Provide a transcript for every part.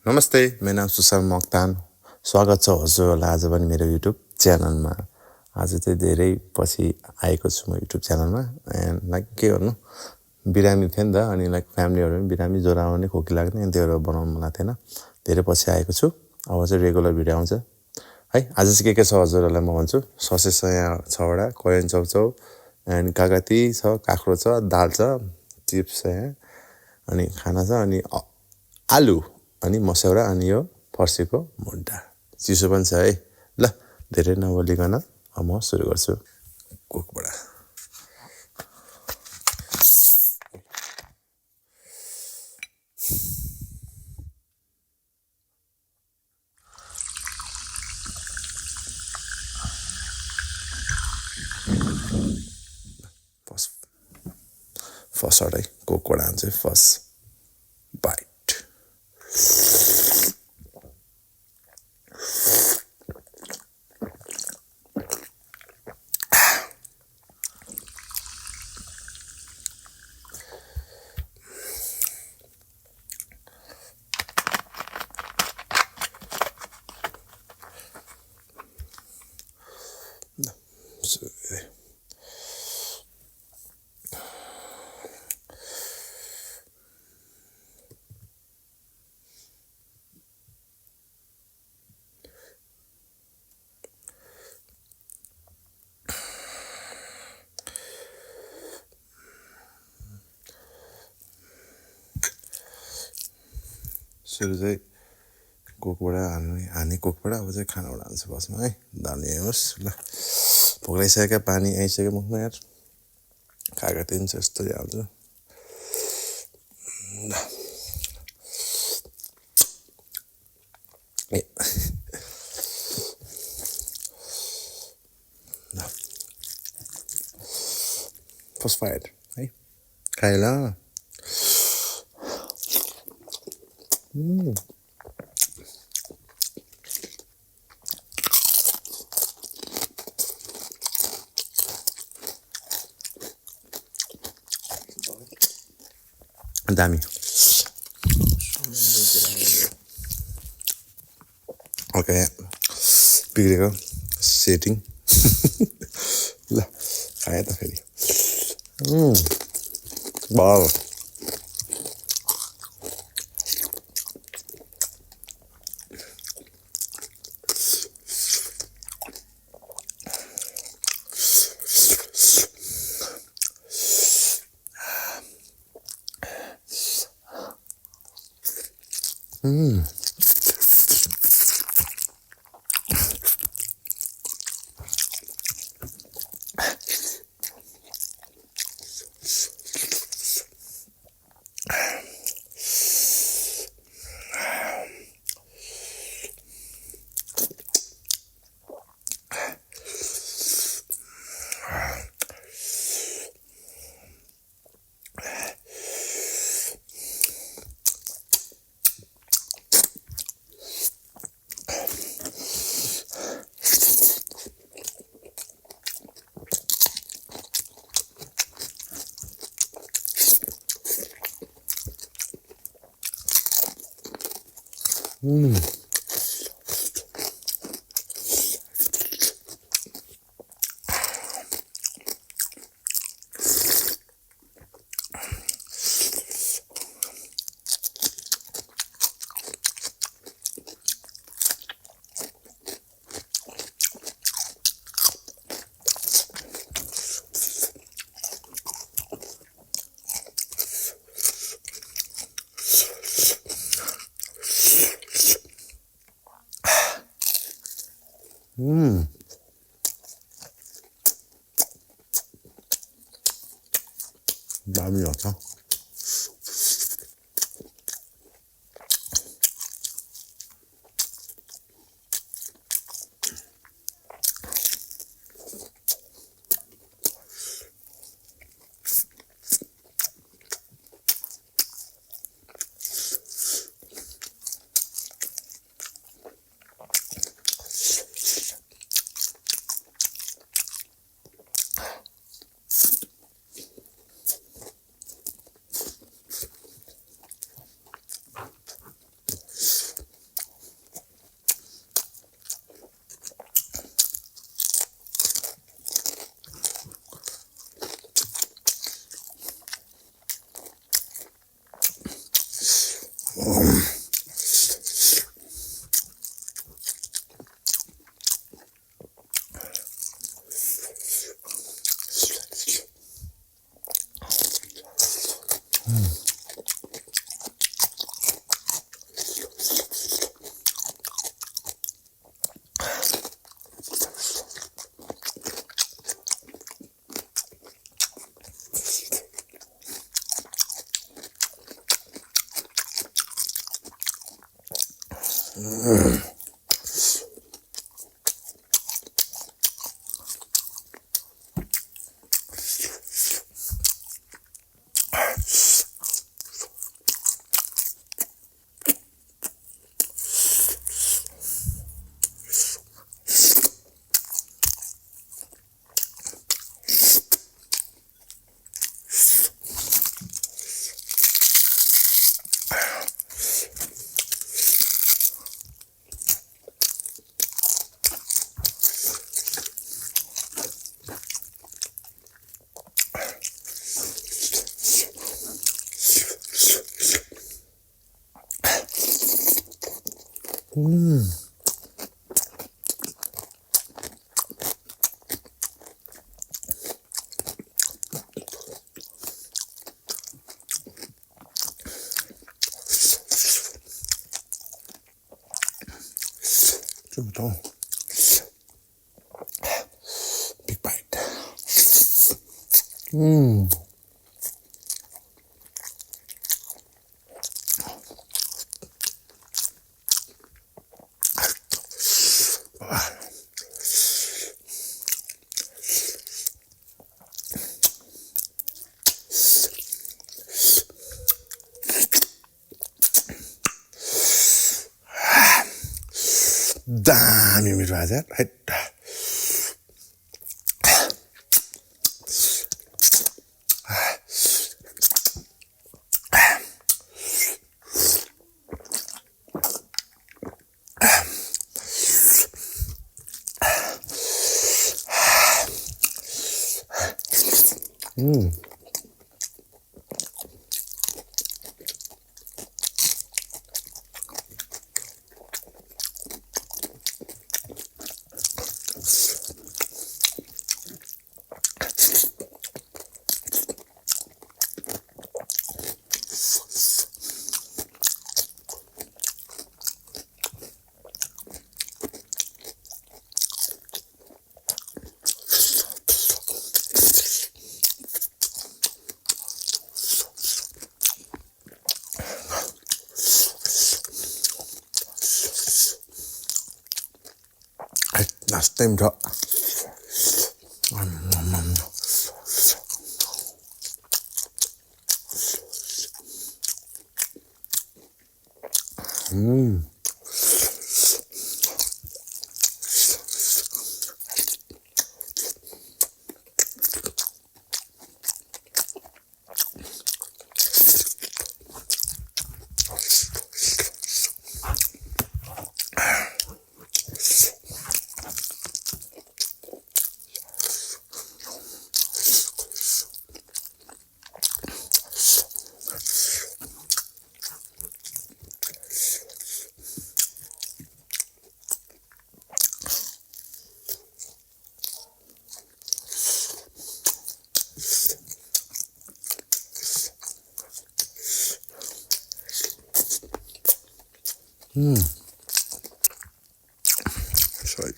नमस्ते, मेरो नाम सुशान्त मोक्तान। स्वागत छ हजुरहरूलाई आज पनि मेरो युट्युब च्यानलमा। आज चाहिँ धेरै पछि आएको छु म युट्युब च्यानलमा। एन्ड लाइक के गर्नु, बिरामी थियो नि त, अनि लाइक फ्यामिलीहरू पनि बिरामी, ज्वरो आउने, खोकी लाग्ने, अनि त्योहरू बनाउनु मन लाग्थेन। धेरै पछि आएको छु। अब चाहिँ रेगुलर भिडियो आउँछ है। आज चाहिँ के छ हजुरहरूलाई म भन्छु। ससेज छ यहाँ 6वटा, कोरियन चाउचाउ, एन्ड कागती छ, काँक्रो छ, दाल छ, चिप्स छ यहाँ, अनि खाना छ, अनि आलु, अनि मस्यौरा, अनि यो फर्सीको मुन्टा। चिसो पनि छ है। ल धेरै नबोलिकन म सुरु गर्छु। कुकबाट फर्स्ट है, कुकबाट हान्छ फर्स्ट बाइट। सुरु चाहिँ कुकबाट हाने कुकबाट, अब चाहिँ खानाबाट हाल्छ बसमा है। दाल हेर्नुहोस् ल, भोक लागिसक्यो, पानी आइसक्यो मुखमा यार। कागती पनि छ, यस्तो हाल्छु फर्स्ट फाइट है, खाइला। दामी। ओके, बिग्रेको सेटिङ। ल खाएँ त फेरि। बल 마음이 와서. 좀 더. Big bite. Damn, you try that, right? Last time đó. Sorry.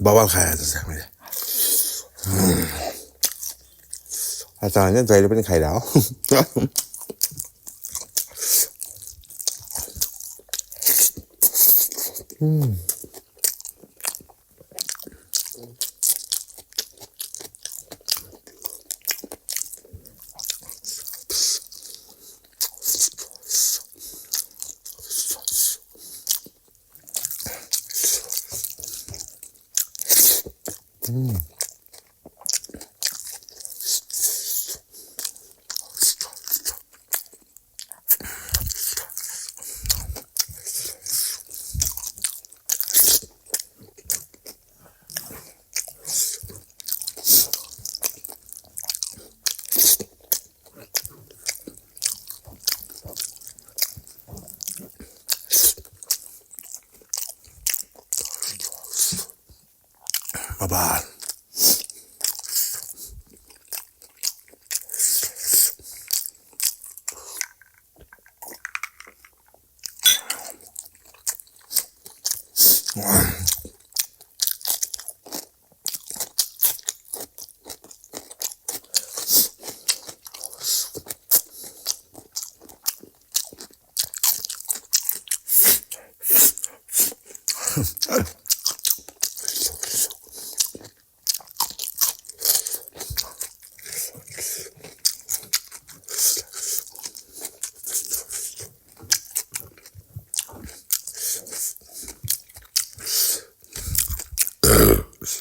बवाल खाए आज चाहिँ मैले अचार होइन जहिले पनि खाइरह हो Bye-bye.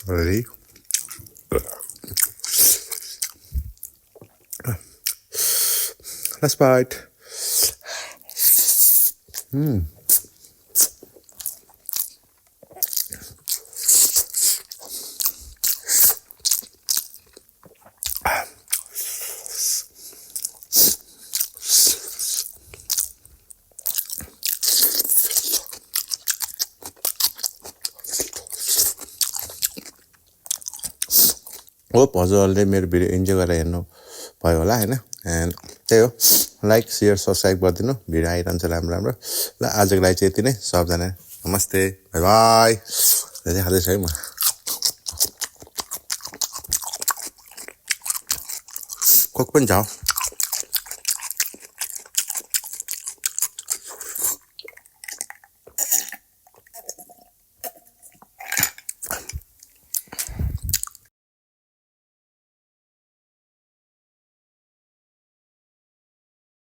Ready? Let's bite. Hope हजुरहरूले मेरो भिडियो इन्जोय गरेर हेर्नु भयो होला हैन एन्ड त्यही हो लाइक शेयर सब्स्क्राइब गरिदिनु भिडियो आइरहन्छ राम्रो राम्रो ल आजको लागि चाहिँ यति नै सबजना नमस्ते बाइ बाइ धेरै खाँदैछु है म कोक पनि छ